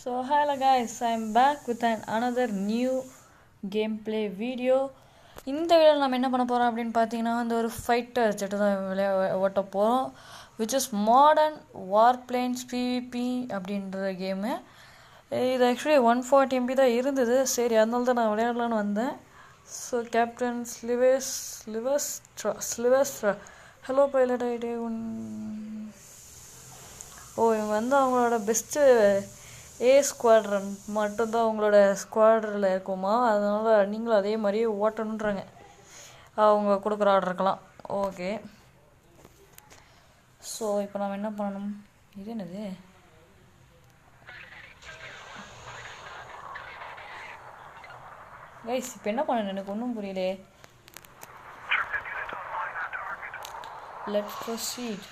So hello guys, I'm back with another new gameplay video. இந்த வீடியோவில் நம்ம என்ன பண்ண போகிறோம் அப்படின்னு பார்த்தீங்கன்னா அந்த ஒரு ஃபைட்டர் செட்டு தான் ஓட்ட போகிறோம், which is modern war planes PVP அப்படின்ற கேமு. இது ஆக்சுவலி 140 MB தான் இருந்தது. சரி, அதனால தான் நான் விளையாடலான்னு வந்தேன். ஸோ கேப்டன் ஸ்லிவஸ்ட்ரா ஹலோ பைலட் ஐடி இவங்க வந்து அவங்களோட பெஸ்ட்டு ஏ ஸ்குவாட்ரன் மட்டும்தான் அவங்களோட ஸ்குவாட்ரில் இருக்குமா, அதனால் நீங்களும் அதே மாதிரியே ஓட்டணுன்றாங்க அவங்க கொடுக்குற ஆர்டருக்கெல்லாம். ஓகே, ஸோ இப்போ நம்ம என்ன பண்ணணும்? இது என்னது? கைஸ் இப்போ என்ன பண்ணணும் எனக்கு ஒன்றும் புரியலே. Let's proceed.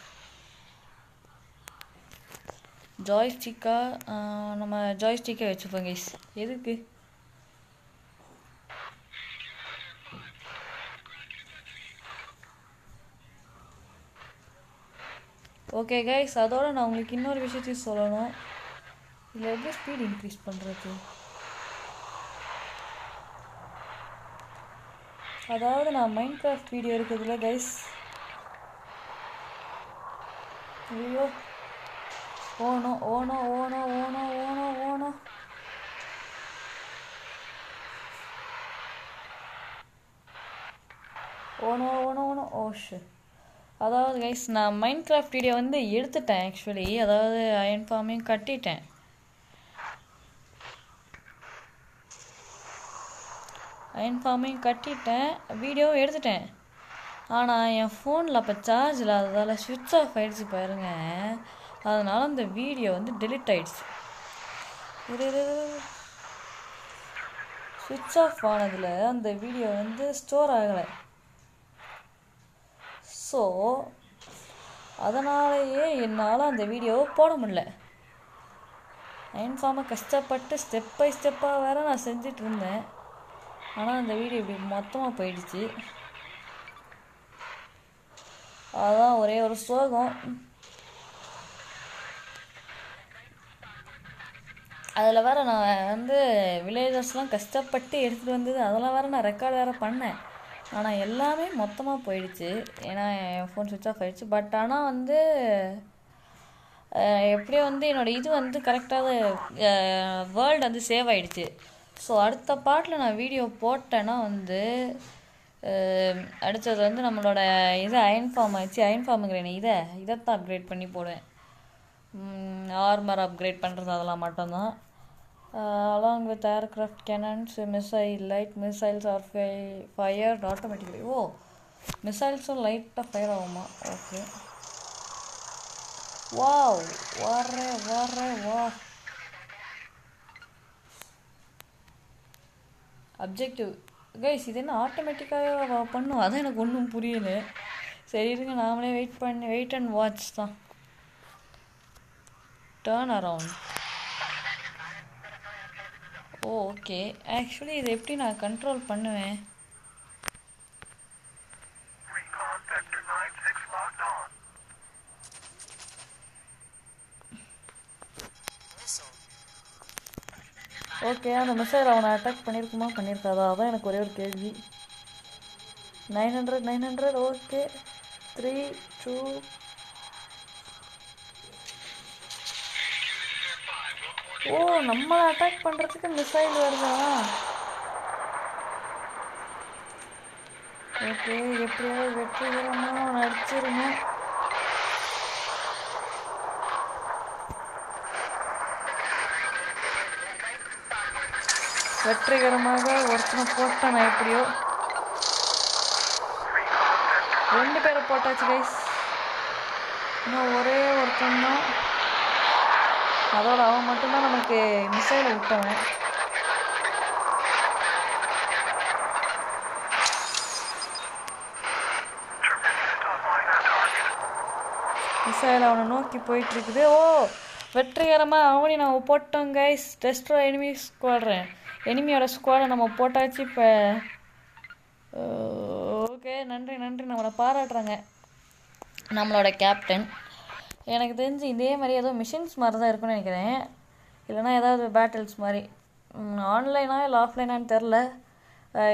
ஜாய்ஸ்டிக்காக நம்ம ஜாய்ஸ்டிக்கை வச்சுப்போம் கைஸ். எதுக்கு? ஓகே கைஸ், அதோட நான் உங்களுக்கு இன்னொரு விஷயத்தையும் சொல்லணும். இதில் எப்படி ஸ்பீட் இன்க்ரீஸ் பண்ணுறது? அதாவது நான் மைண்ட் கிராஃப்ட் வீடியோ இருக்குதுல்ல கைஸ், ஐயோ ஓனோ ஓனோ ஓனோ ஓனோ ஓனோ ஓனோ ஓனோ ஓனோ ஓனோ ஓஷு. அதாவது கைஸ், நான் மைண்ட் கிராஃப்ட் வீடியோ வந்து எடுத்துட்டேன் ஆக்சுவலி. அதாவது அயன் ஃபார்மையும் கட்டிட்டேன். வீடியோவும் எடுத்துட்டேன். ஆனால் என் ஃபோனில் அப்போ சார்ஜ் இல்லாததால் ஸ்விட்ச் ஆஃப் ஆகிடுச்சு பாருங்க. அதனால் அந்த வீடியோ வந்து டெலிட் ஆகிடுச்சு. ஸ்விட்ச் ஆஃப் ஆனதில் அந்த வீடியோ வந்து ஸ்டோர் ஆகலை. ஸோ அதனாலேயே என்னால் அந்த வீடியோவை போட முடியல. அயன் ஃபார்மை கஷ்டப்பட்டு ஸ்டெப் பை ஸ்டெப்பாக வேறு நான் செஞ்சிட்டு இருந்தேன். ஆனால் அந்த வீடியோ இப்படி மொத்தமாக போயிடுச்சு. அதுதான் ஒரே ஒரு சோகம். அதில் வேறு நான் வந்து வில்லேஜர்ஸ்லாம் கஷ்டப்பட்டு எடுத்துகிட்டு வந்தது, அதெல்லாம் வேறு நான் ரெக்கார்ட் வேறு பண்ணேன். ஆனால் எல்லாமே மொத்தமாக போயிடுச்சு, ஏன்னா என் ஃபோன் சுவிட்ச் ஆஃப் ஆகிடுச்சு. பட் ஆனால் வந்து எப்படியோ வந்து என்னோடய இது வந்து கரெக்டாக வேர்ல்டு வந்து சேவ் ஆகிடுச்சு. ஸோ அடுத்த பார்ட்டில் நான் வீடியோ போட்டேன்னா வந்து அடுத்தது வந்து நம்மளோட இதை அயன் ஃபார்ம் ஆச்சு. அயன் ஃபார்முங்கிறேன் இதைத்தான் அப்கிரேட் பண்ணி போடுவேன். ஆர்மர் அப்கிரேட் பண்ணுறது அதெல்லாம் மட்டும்தான். along with aircraft cannons, light missiles are fired automatically. மிசைல்ஸும் லைட்டாக ஃபயர் ஆகுமா? ஓகே, வாவ், வா. அப்ஜெக்டிவ் கைஸ், இது என்ன ஆட்டோமேட்டிக்காக பண்ணும்? அதான் எனக்கு ஒன்றும் புரியலை. சரி இருங்க, நாமளே வெயிட் அண்ட் வாட்ச் தான். Turn around. ஓகே, ஆக்சுவலி இதை எப்படி நான் கண்ட்ரோல் பண்ணுவேன்? ஓகே, அந்த மிசைல் அவனை அட்டாக் பண்ணியிருக்காதா? அதான் எனக்கு ஒரே ஒரு கேள்வி. 900. ஓகே, 3, 2. நம்மளை அட்டாக் பண்ணுறதுக்கு மிசைல் வருதா? ஓகே, எப்படியாவது வெற்றிகரமாக அவனை அடிச்சிருங்க. வெற்றிகரமாக ஒருத்தனை போட்டான். நான் எப்படியோ 2 பேரை போட்டாச்சு கைஸ். இன்னும் ஒரே ஒருத்தன் தான், அதோட அவன் மட்டும்தான் நமக்கு மிசைலை விட்டவன். மிசைல் அவனை நோக்கி போயிட்டு இருக்குது. வெற்றிகரமாக அவனி நம்ம போட்டோம் கைஸ். Destroy enemy squadron. எனிமியோட ஸ்குவாடை நம்ம போட்டாச்சு. இப்போ ஓகே, நன்றி நம்மளை பாராட்டுறாங்க நம்மளோட கேப்டன். எனக்கு தெரிஞ்சு இதே மாதிரி ஏதோ மிஷின்ஸ் மாதிரி தான் இருக்குன்னு நினைக்கிறேன். இல்லைனா ஏதாவது பேட்டில்ஸ் மாதிரி ஆன்லைனா இல்லை ஆஃப்லைனான்னு தெரில.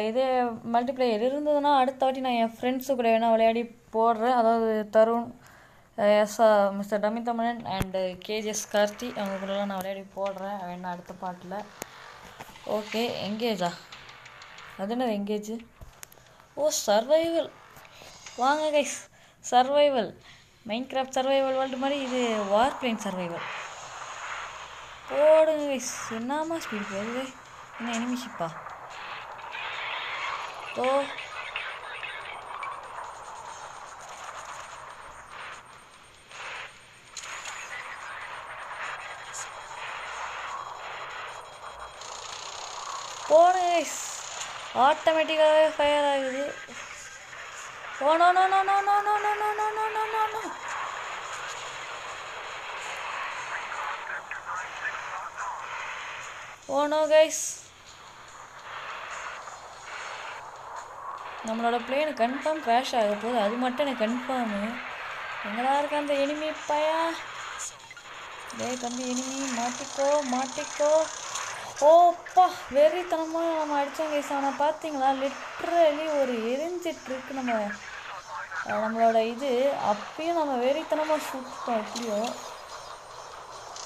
இதே மல்டிப்ளேயர் இருந்ததுன்னா அடுத்த வாட்டி நான் என் ஃப்ரெண்ட்ஸு கூட வேணால் விளையாடி போடுறேன். அதாவது தருண், எஸ்ஆ மிஸ்டர் தமிழன் அண்டு கேஜிஎஸ் கார்த்தி அவங்க கூடலாம் நான் விளையாடி போடுறேன் வேணா அடுத்த பாட்டில். ஓகே, எங்கேஜா? அது என்ன எங்கேஜ்? Oh, survival. வாங்க guys, survival Minecraft survival world மாதிரி இது வார் பிளேன் சர்வைவல். போடுங்க கைஸ். என்னமா ஸ்பீட் போகுது? என்ன எனிமிஷிப்பா? ஓ, போடுங்க கைஸ். ஆட்டோமேட்டிக்காகவே ஃபயர் ஆகுது. Oh no no no no no no no no no no no no no. Oh no guys, நம்மளோட பிளேனு கன்ஃபார்ம் கிராஷ் ஆக போகுது. அது மட்டும் எனக்கு கன்ஃபார்மு. எங்கடா இருக்க அந்த எனிமி பையா? டேய் தம்பி, எனிமி மாட்டிக்கோ மாட்டிக்கோ. ஓப்பா, வெறித்தனமாக நம்ம அடித்தோம் கைஸ். அவனை பார்த்தீங்களா? லிட்ரலி ஒரு எரிஞ்சிட்ருக்கு நம்மளோட இது. அப்பயும் நம்ம வெறித்தனமாக சுட்டோம் எப்படியோ.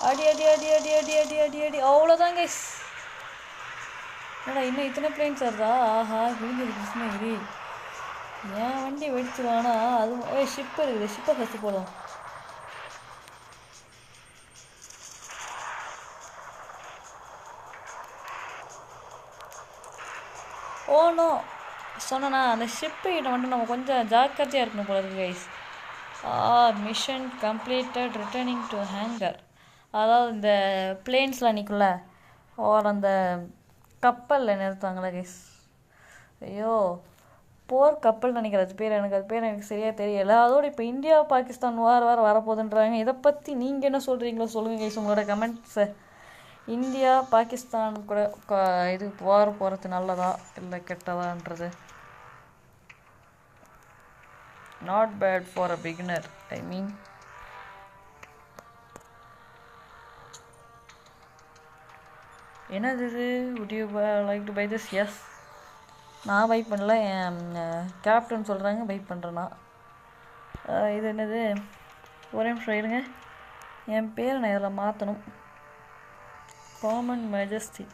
அடி அடி அடி அடி அடி அடி அடி அடி. அவ்வளோதான் கைஸ். ஏடா இன்னும் இத்தனை பிளேன்ஸ் வருதா? ஆஹா, விழுந்தது கிருஷ்ணகிரி. ஏன் வண்டி வெடிச்சிருவானா? அது ஷிப் இருக்குது, ஷிப்பை ஃபஸ்ட்டு போடும். ஓனோ சொன்னா அந்த ஷிப்பு கிட்ட மட்டும் நம்ம கொஞ்சம் ஜாக்கிரதையாக இருக்கணும் போல இருக்கு guys. Mission completed, returning to hanger. அதாவது இந்த பிளேன்ஸில் நிற்கும்ல, அந்த கப்பலில் நிறுத்துவாங்களே கைஸ். ஐயோ, போர் கப்பல் நினைக்கிறது பேர். அது பேர் எனக்கு சரியாக தெரியலை. அதோடு இப்போ இந்தியா பாகிஸ்தான் வாரம் வரப்போகுதுன்றாங்க. இதை பற்றி நீங்கள் என்ன சொல்கிறீங்களோ சொல்லுங்கள் கைஸ், உங்களோட கமெண்ட்ஸை. இந்தியா பாகிஸ்தான் கூட இது வார போகிறது நல்லதா இல்லை கெட்டதான்றது. Not bad for a beginner. I mean என்னது இது? would you like to buy this? Yes, நான் பை பண்ணல, என் கேப்டன் சொல்கிறாங்க பை பண்ணுறேன்னா. இது என்னது? ஒரே நிமிஷம் இருங்க, என் பேரை நான் இதில் மாற்றணும். Common majesty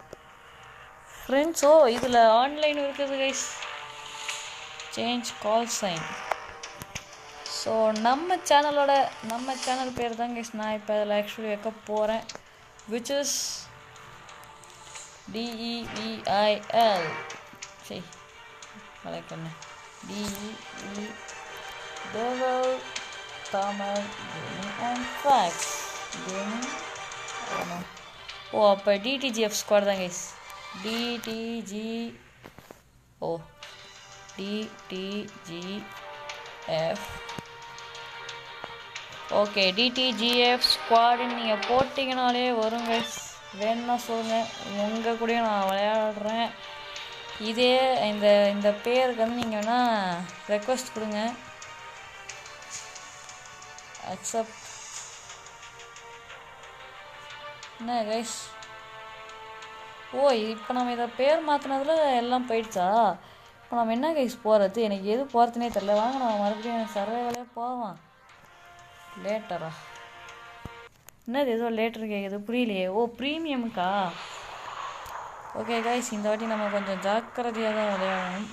friends. ஓ, இதில் ஆன்லைன் இருக்குது கைஸ். சேஞ்ச் கால் சைன். ஸோ நம்ம சேனல் பேர் தான் கைஸ் நான் இப்போ அதில் ஆக்சுவலி வைக்க போகிறேன். Which is DEVIL. சரி, வலைக்கண்ணு DEV Devil Tamil Gaming and Facts Gaming. ஓ, அப்போ DTGF ஸ்குவாட் தான் கைஸ். DTGF. ஓகே, DTGF ஸ்குவாடுன்னு நீங்கள் போட்டிங்கனாலே வரும் கைஸ். வேணும்னா சொல்லுங்கள், உங்கள் கூடயும் நான் விளையாடுறேன். இதே இந்த பேருக்கு வந்து நீங்கள் வேணால் ரெக்வஸ்ட் கொடுங்க. அக்செப்ட். என்ன கைஸ்? ஓ, இப்போ நம்ம இதை பேர் மாற்றினதுல எல்லாம் போயிடுச்சா? இப்போ நம்ம என்ன கைஸ் போகிறது? எனக்கு எது போகிறதுனே தெரில. வாங்க நம்ம மறுபடியும் சர்வைவலே போவோம். லேட்டரா? என்னது ஏதோ லேட்டர் கேட்குது, புரியலையே. ஓ, ப்ரீமியமுக்கா? ஓகே கைஸ், இந்த வாட்டி நம்ம கொஞ்சம் ஜாக்கிரதையாக தான் விளையாடணும்.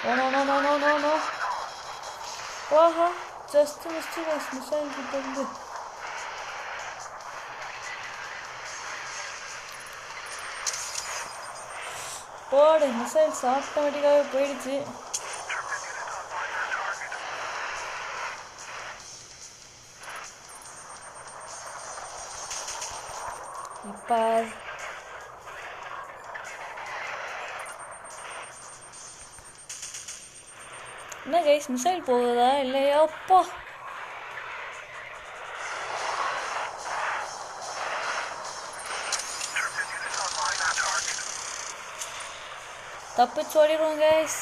Oh no no no no no no. ஓஹோ, ஜஸ்ட் மிஸ்டு கைஸ். மிசைல் கிட்ட இருந்து போடு. மிசைல்ஸ் ஆட்டோமேட்டிக்காகவே போயிடுச்சு. இப்போ என்ன கைஸ், மிசைல் போகுதா இல்லையா? அப்பா, தப்பிச்சு ஓடிடுவோம் கைஸ்.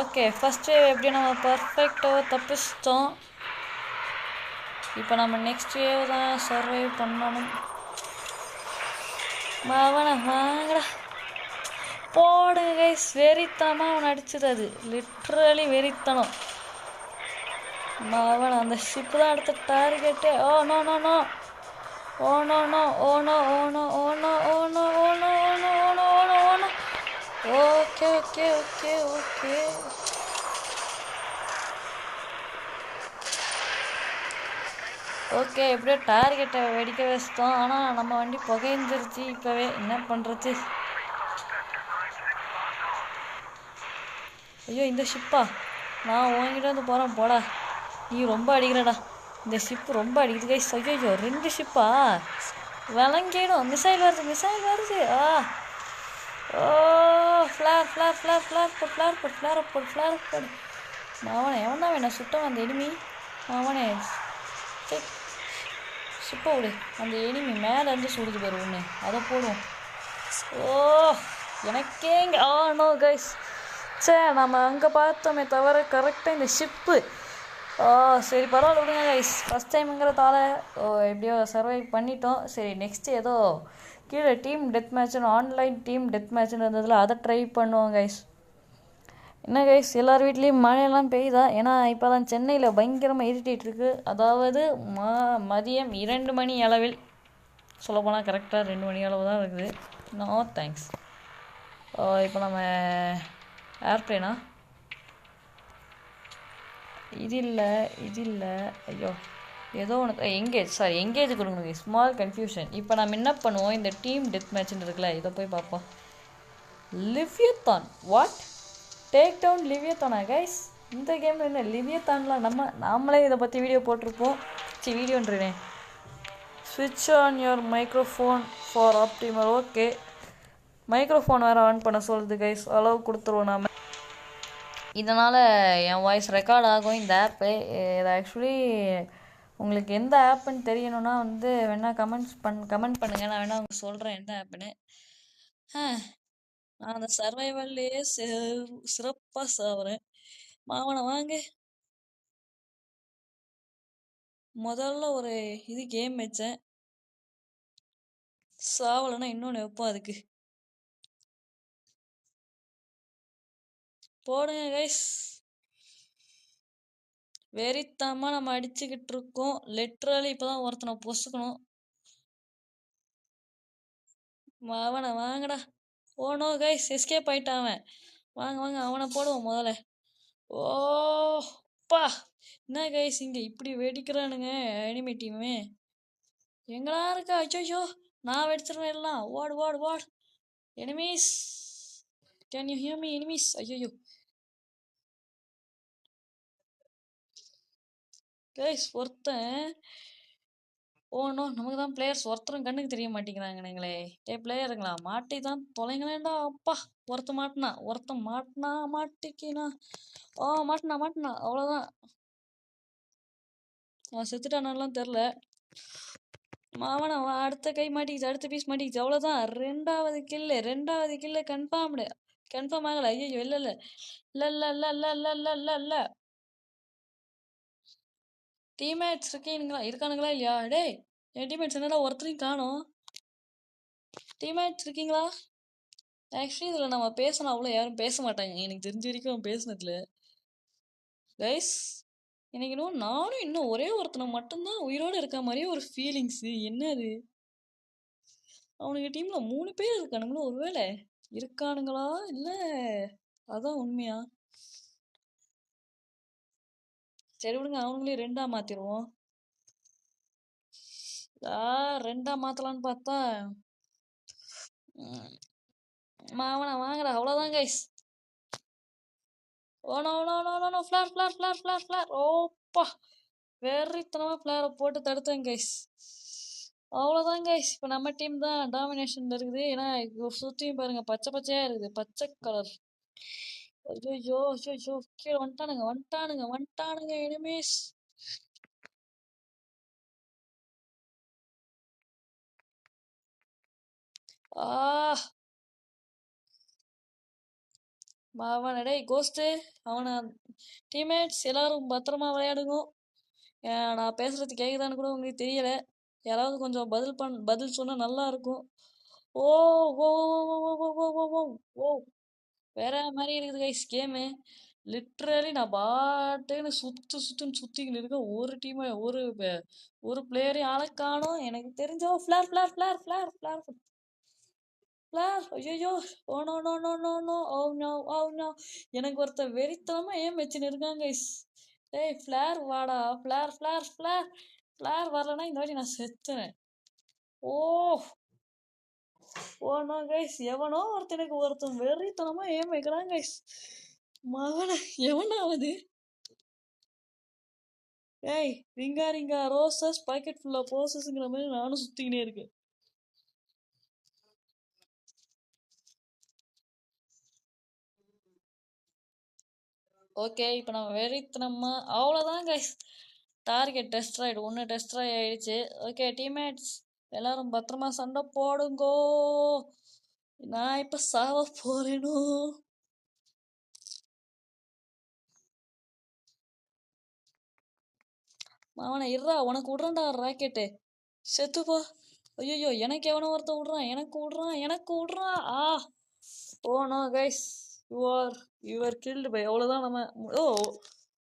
ஓகே, ஃபர்ஸ்ட் வேவ் எப்படி நம்ம பர்ஃபெக்டாக தப்பிச்சிட்டோம். இப்போ நம்ம நெக்ஸ்ட் வேவ் தான் சர்வைவ் பண்ணணும். வாங்கடா போடுங்க கைஸ். வெறித்தனமாக அவனை அடிச்சது, அது லிட்ரலி வெறித்தனம். அவன் அந்த ஷிப்பு தான் அடுத்த target. Oh no no no, oh no no, oh no oh no oh no oh no oh no oh no oh no oh no oh no. Okay okay okay okay. Okay, எப்படியோ டார்கெட்டை வெடிக்க வச்சிட்டோம். ஆனால் நம்ம வண்டி புகைஞ்சிருச்சு. இப்போவே என்ன பண்ணுறது? ஐயோ, இந்த ஷிப்பா? நான் உங்ககிட்ட வந்து போகிறேன் போடா. நீ ரொம்ப அடிக்கிறடா. இந்த ஷிப்பு ரொம்ப அடிக்குது கைஸ். ஐயோ, 2 ஷிப்பா? விளங்கிடும். மிசைல் வருது, மிசைல் வருது. ஓ, ஃப்ளார் ஃப்ளார் ஃப்ளார் ஃப்ளார் போடு, ஃப்ளார் போடு, ஃப்ளார் போடு, ஃப்ளார் போடு. அவனை எவனா வேணா சுட்டம் அந்த எனிமி. அவனே ஷிப்பை விடு. அந்த எனிமி மேலே இருந்து சுடுது பாரு ஒன்று, அதை போடுவோம். ஓ, எனக்கே இங்கே நோ கைஸ். நம்ம அங்கே பார்த்தோமே தவிர கரெக்டாக இந்த ஷிப்பு. சரி பரவாயில்ல விடுங்க கைஸ். ஃபஸ்ட் டைமுங்கிறதால எப்படியோ சர்வை பண்ணிட்டோம். சரி, நெக்ஸ்ட்டு ஏதோ கீழே டீம் டெத் மேட்ச்னு, ஆன்லைன் டீம் டெத் மேட்ச்னு இருந்ததில் அதை ட்ரை பண்ணுவோம் கைஸ். என்ன கைஸ், எல்லார் வீட்லேயும் மழையெல்லாம் பெய்யுதா? ஏன்னா இப்போ தான் சென்னையில் பயங்கரமாக இருட்டிகிட்ருக்கு. அதாவது மதியம் 2 மணி அளவில், சொல்லப்போனால் கரெக்டாக 2 மணி அளவு தான் இருக்குது. No thanks. இப்போ நம்ம ஏர்ப்ளேனா? இது இல்லை. ஐயோ, ஏதோ ஒன்று எங்கேஜ் கொடுக்கணும். Small confusion. இப்போ நம்ம என்ன பண்ணுவோம், இந்த டீம் டெத் மேட்ச்னு இருக்குல்ல, இதை போய் பார்ப்போம். Leviathan, what? டேக் டவுன் லிவியத்தானா கைஸ்? இந்த கேமில் என்ன லிவியத்தான்லாம் நாமளே இதை பற்றி வீடியோ போட்டிருப்போம். வீடியோன்றேன். ஸ்விட்ச் on your microphone for optimal. Okay, microphone வேறு ஆன் பண்ண சொல்லுது கைஸ். அளவு கொடுத்துருவோம் நாம். இதனால் என் வாய்ஸ் ரெக்கார்ட் ஆகும் இந்த ஆப்பு. இது ஆக்சுவலி உங்களுக்கு எந்த ஆப்புன்னு தெரியணுன்னா வந்து வேணால் கமெண்ட் பண்ணுங்கள். நான் வேணால் உங்களுக்கு சொல்கிறேன் எந்த ஆப்புன்னு. நான் அந்த சர்வைவல்லையே சிறப்பாக சாவுறேன். மாவனை வாங்க. முதல்ல ஒரு கேம் வச்சேன், சாவலைன்னா இன்னொன்று வைப்போம். அதுக்கு போடுங்க கைஸ். வெறித்தனமாக நம்ம அடிச்சுக்கிட்டு இருக்கோம். லிட்ரலி இப்போ தான் ஒருத்தனை பொசுக்கணும். அவனை வாங்கடா. ஓனோ கைஸ், எஸ்கேப் ஆயிட்டான் அவன். வாங்க அவனை போடுவோம் முதல்ல. ஓப்பா, என்ன கைஸ் இங்கே இப்படி வெடிக்கிறானுங்க எனிமி டீமு. எங்களா இருக்கா? அச்சோ, நான் வெடிச்சிருவேன் எல்லாம். What enemies, can you hear me enemies? ஐயோ கைஸ், ஒருத்தன் நோ, நமக்கு தான் பிளேயர்ஸ் ஒருத்தரும் கண்ணுக்கு தெரிய மாட்டேங்கிறாங்களே. பிளேயருங்களா, மாட்டி தான் தொலைங்களேண்டா. அப்பா, ஒருத்தன் மாட்டினா மாட்டிக்கினா. மாட்டினா அவ்வளோதான். அவன் செத்துட்டானாலாம் தெரில. அவன் அடுத்த கை மாட்டிக்கிச்சு, அடுத்த பீஸ் மாட்டிக்கிச்சு. அவ்வளோதான். ரெண்டாவது கில்லு கன்ஃபார்ம் ஆகலை. ஐயோ, இல்லை. டீம்மேட்ஸ் இருக்கானுங்களா இல்லையா? டேய், என் டீம்மேட்ஸ் என்னடா ஒருத்தரையும் காணோம். டீம்மேட்ஸ் இருக்கீங்களா? ஆக்சுவலி இதில் நம்ம பேசணும், அவ்வளோ யாரும் பேச மாட்டாங்க எனக்கு தெரிஞ்ச வரைக்கும் பேசினதுல. கைஸ், எனக்கு நானும் ஒரே ஒருத்தனை மட்டும்தான் உயிரோடு இருக்க மாதிரியே ஒரு ஃபீலிங்ஸு. என்ன அது? அவனுக்கு டீமில் 3 பேர் இருக்கானுங்களோ? ஒருவேளை இருக்கானுங்களா இல்லை அதான் உண்மையா? சரி விடுங்க, அவங்களே 2ஆ மாற்றிடுவோம். 2ஆ மாற்றலான்னு பார்த்தா அவனை வாங்கடா. அவ்வளோதான் கைஸ். ஓ ஃப்ளார். ஓப்பா, வெறித்தனமாக ஃப்ளாரை போட்டு தடுத்தேன் கைஸ். அவ்வளோதான் கைஸ். இப்போ நம்ம டீம் தான் டாமினேஷனில் இருக்குது. ஏன்னா சுற்றியும் பாருங்க, பச்சையாக இருக்குது, பச்சை கலர். ஐயோ, கீழே வந்துட்டானுங்க எனிமீஸ். அவன் டேய் கோஸ்ட்டு அவனை டீம்மேட்ஸ் எல்லாரும் பத்திரமா விளையாடுங்க. நான் பேசுறது கேக்குதான்னு கூட உங்களுக்கு தெரியல. யாராவது கொஞ்சம் பதில் சொன்னா நல்லா இருக்கும். ஓ ஓ ஓ ஓ ஓ ஓ ஓ ஓ ஓ வேற மாதிரி இருக்குது கைஸ் கேமு. லிட்ரலி நான் பாட்டுன்னு சுத்துன்னு சுத்திக்கிட்டு இருக்கேன். ஒரு டீம் ஒரு பிளேயரையும் ஆளக்கானோம். எனக்கு தெரிஞ்சோ flare flare flare flare flare flare ஐயோ oh no no no no no oh no oh no எனக்கு ஒருத்தர் வெறித்தனமா ஏன் வச்சுன்னு இருக்காங்க கைஸ். டேய் ஃபிளார் வாடா ஃபிளார் ஃபிளார் ஃபிளார் ஃபிளார் வரலன்னா இந்த வாட்டி நான் செத்துறேன். ஓ ஓ நோ கைஸ் எவனோ ஒருத்தன் வெறித்தனமா ஏன் வைக்கிறான் கைஸ். மகன எவனாவது ஏய் ரிங்கா ரிங்கா ரோசஸ் பாக்கெட் ஃபுல்லா போசஸ்ங்கிற மாதிரி நானும் சுத்திக்கினே இருக்கேன். ஓகே இப்போ நம்ம வெறித்தனமா அவ்வளோதான் கைஸ். டார்கெட் டெஸ்ட்ராய்டு ஒன்று டெஸ்ட்ராய் ஆயிடுச்சு. ஓகே டீம்மேட்ஸ் எல்லாரும் பத்திரமா சண்டை போடுங்கோ. நான் இப்போ சாவ போறேனோ. அவனை இருறா உனக்கு விட்றான்டா ராக்கெட்டு செத்துப்போ. ஐயோ எனக்கு எவனோ ஒருத்தன் விட்றான். Oh no guys you are killed by அவ்வளோதான் நம்ம. ஓ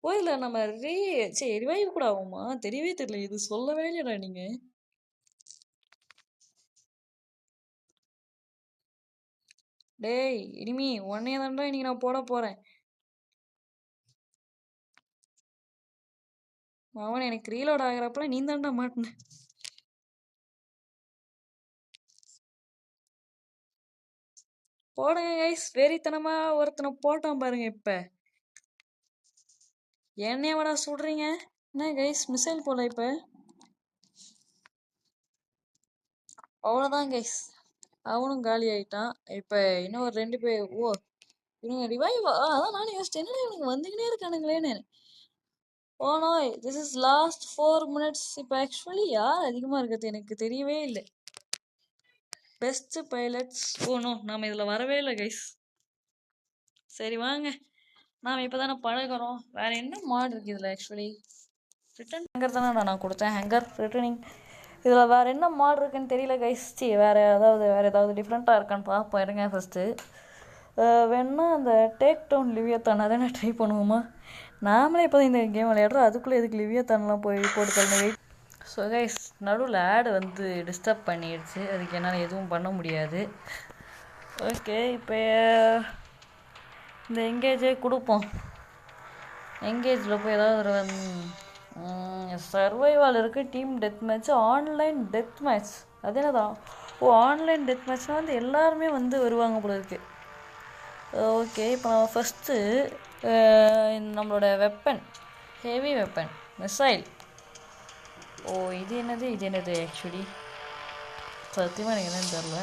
ஓ இல்லை நம்ம சரி ரிவைவ் கூட ஆகுமா தெரியவே தெரியல. இது சொல்லவே இல்லைடா நீங்க. டேய் இனிமே உன்னைய தான்டா இன்னைக்கு நான் போட போறேன். அவன் எனக்கு ரீலோட் ஆகிறப்பல நீ தான்டா மாட்டின. போடுங்க கைஸ் வெறித்தனமா ஒருத்தனை போட்டான் பாருங்க. இப்ப என்னைய வாடா சுடுறீங்க என்ன கைஸ் மிசைல் போல. இப்ப அவ்வளோதான் கைஸ் அவனும் காலி ஆயிட்டான். இப்ப இன்னும் ஒரு 2 பேர். ஓ இவனுங்க ரிவைவ் அதான் நானும் யோசிச்சேன் என்னடா இவனுங்க வந்துக்கினே இருக்கானுங்களேன்னு. Oh no this is last 4 minutes. இப்போ ஆக்சுவலி யார் அதிகமாக இருக்கிறது எனக்கு தெரியவே இல்லை. பெஸ்ட் பைலட்ஸ் ஓ நோ நாம் இதில் வரவே இல்லை கைஸ். சரி வாங்க நாம் இப்போ தானே பழகிறோம். வேறு என்ன மாட் இருக்குது இதில் ஆக்சுவலி. ரிட்டன் ஹேங்கர் தானே நான் கொடுத்தேன். ஹேங்கர் ரிட்டர்னிங் இதில் வேறு என்ன மாட் இருக்குன்னு தெரியல கைஸ். வேறு ஏதாவது டிஃப்ரெண்ட்டாக இருக்கான்னு பார்ப்போம் இருங்க ஃபஸ்ட்டு. வேணா அந்த டேக் டவுன் லிவியத்தான் அதை ட்ரை பண்ணுவோமா. நாமளே இப்போ இந்த கேம் விளையாடுறோம் அதுக்குள்ளே எதுக்கு லிவியத்தான்லாம் போட்டு தரணும். வெயிட். ஸோ கைஸ் நடுவில் ஆடு வந்து டிஸ்டர்ப் பண்ணிடுச்சு. அதுக்கு என்னால் எதுவும் பண்ண முடியாது. ஓகே இப்போ இந்த எங்கேஜே கொடுப்போம். எங்கேஜில் போய் ஏதாவது ஒரு சர்வைவால் இருக்குது. Team death match online death match அது என்னதான். ஓ ஆன்லைன் டெத் மேட்ச்னால் வந்து எல்லாருமே வந்து வருவாங்க போல இருக்குது. ஓகே இப்போ நம்ம ஃபஸ்ட்டு நம்மளோட வெப்பன் ஹெவி வெப்பன் மிசைல். ஓ இது என்னது ஆக்சுவலி சத்தியமாக எனக்கு என்னன்னு தெரில.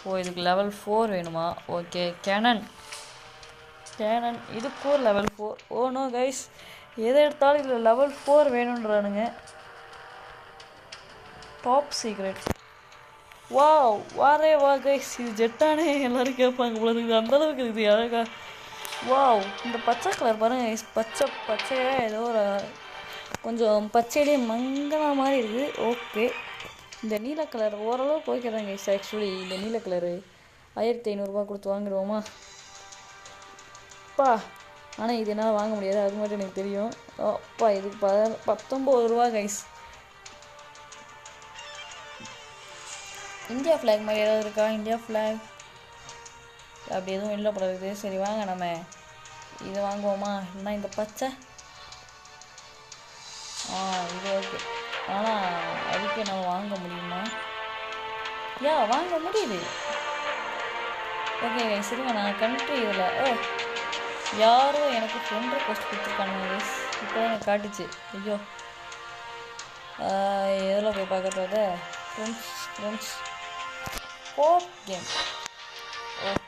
ஓ இதுக்கு லெவல் 4 வேணுமா. ஓகே கேனன் இதுக்கும் லெவல் 4. ஓ நோ கைஸ் எதை எடுத்தாலும் இதில் லெவல் 4 வேணுன்றானுங்க. டாப் சீக்ரெட் வாரே வா கைஸ் இது ஜெட்டானே எல்லோரும் கேட்பாங்க போல இருக்குது. அந்தளவுக்கு இருக்குது அழகா. வாவ் இந்த பச்சை கலர் பாருங்க கைஸ். பச்சையாக ஏதோ ஒரு கொஞ்சம் பச்சையிலே மங்கின மாதிரி இருக்குது. ஓகே இந்த நீல கலர் ஓரளவுக்கு ஓகே தான் கைஸ். ஆக்சுவலி இந்த நீல கலரு 1500 கொடுத்து வாங்கிடுவோமா அப்பா. ஆனால் இது என்னால் வாங்க முடியாது அது மட்டும் எனக்கு தெரியும். அப்பா இதுக்கு 19 ரூபா கைஸ். இந்தியா ஃப்ளாக் மாதிரி ஏதாவது இருக்கா. இந்தியா ஃப்ளாக் அப்படி எதுவும் இல்லை போல இருக்குது. சரி வாங்க நம்ம இது வாங்குவோமா. இல்லைன்னா இந்த பச்சை இது ஓகே. ஆனால் அதுக்கு நம்ம வாங்க முடியுமா. வாங்க முடியுது. ஓகே சரிங்க நான் கண்ட்ரி இதில் யாரோ எனக்கு ஃப்ரெண்ட் ரெக்வஸ்ட் கொடுத்துருக்கானுங்க கைஸ். இப்போ தான் எனக்கு காட்டுச்சு. ஐயோ எதில் போய் பார்க்குறது. Friends co-op game.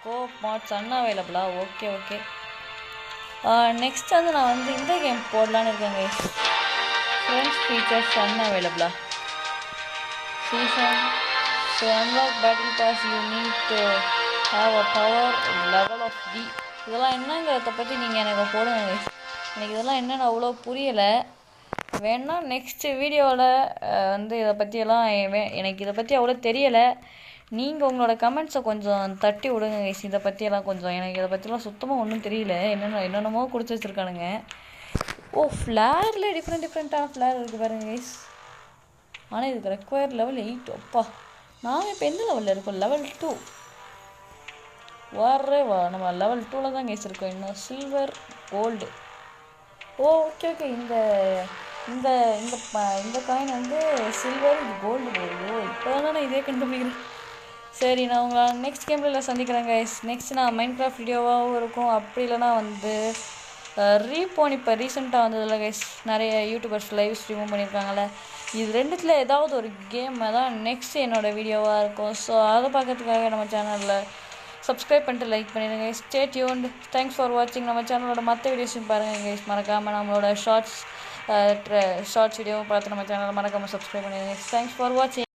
Co-op modes அன்அவைலபிளா. ஓகே நெக்ஸ்ட் வந்து நான் வந்து இந்த கேம் போடலான்னு இருக்கேன் கைஸ். ஃப்ரெண்ட்ஸ் ஃபீச்சர்ஸ் அன்அவைலபிளா season. So unlock battle pass you need have a power level of T. இதெல்லாம் என்னங்கிறத பற்றி நீங்கள் எனக்கு போடுங்க கைஸ். எனக்கு இதெல்லாம் என்னென்னு அவ்வளோ புரியலை. வேணா நெக்ஸ்ட் வீடியோவில் வந்து இதை பற்றியெல்லாம் எனக்கு இதை பற்றி அவ்வளோ தெரியலை. நீங்கள் உங்களோட கமெண்ட்ஸை கொஞ்சம் தட்டி விடுங்க கைஸ். இதை பற்றியெல்லாம் கொஞ்சம் எனக்கு இதை பற்றிலாம் சுத்தமாக ஒன்றும் தெரியல. என்னென்னமோ கொடுத்து வச்சுருக்கானுங்க. ஓ, ஃப்ளேரில் டிஃப்ரெண்ட்டான ஃப்ளேர் இருக்குது பாருங்க கைஸ். ஆனால் இதுக்கு ரெக்வயர் லெவல் 8. அப்பா, நாம் இப்போ எந்த லெவலில் இருக்கோம்? லெவல் 2. நம்ம லெவல் 2ல் தான் கைஸ் இருக்கோம். இன்னும் சில்வர் கோல்டு. ஓகே. இந்த இந்த இந்த காயின் வந்து சில்வர், இது கோல்டு. இப்போ தான் நான் இதே கண்டுபிடிக்கிறேன். சரி, நான் உங்களை நெக்ஸ்ட் கேமில் சந்திக்கிறேன் கைஸ். நெக்ஸ்ட் நான் மைன்கிராஃப்ட் வீடியோவாகவும் இருக்கும். அப்படி இல்லைனா வந்து ரீபோன் இப்போ ரீசெண்டாக வந்ததில்ல கைஸ், நிறைய யூடியூபர்ஸ் லைவ் ஸ்ட்ரீமும் பண்ணியிருக்காங்கல்ல. இது ரெண்டுத்தில் ஏதாவது ஒரு கேம் தான் நெக்ஸ்ட் என்னோடய வீடியோவாக இருக்கும். ஸோ அதை பார்க்கறதுக்காக நம்ம சேனலில் சப்ஸ்கிரைப் பண்ணிட்டு லைக் பண்ணிடுங்க. Stay tuned. தேங்க்ஸ் ஃபார் வாட்சிங். நம்ம சேனலோட மற்ற வீடியோஸையும் பாருங்கள் கைஸ். மறக்காமல் நம்மளோட ஷார்ட்ஸ் வீடியோவும் பார்த்து நம்ம சேனலை மறக்காமல் சப்ஸ்கிரைப் பண்ணிடுங்க. தேங்க்ஸ் ஃபார் வாட்சிங்.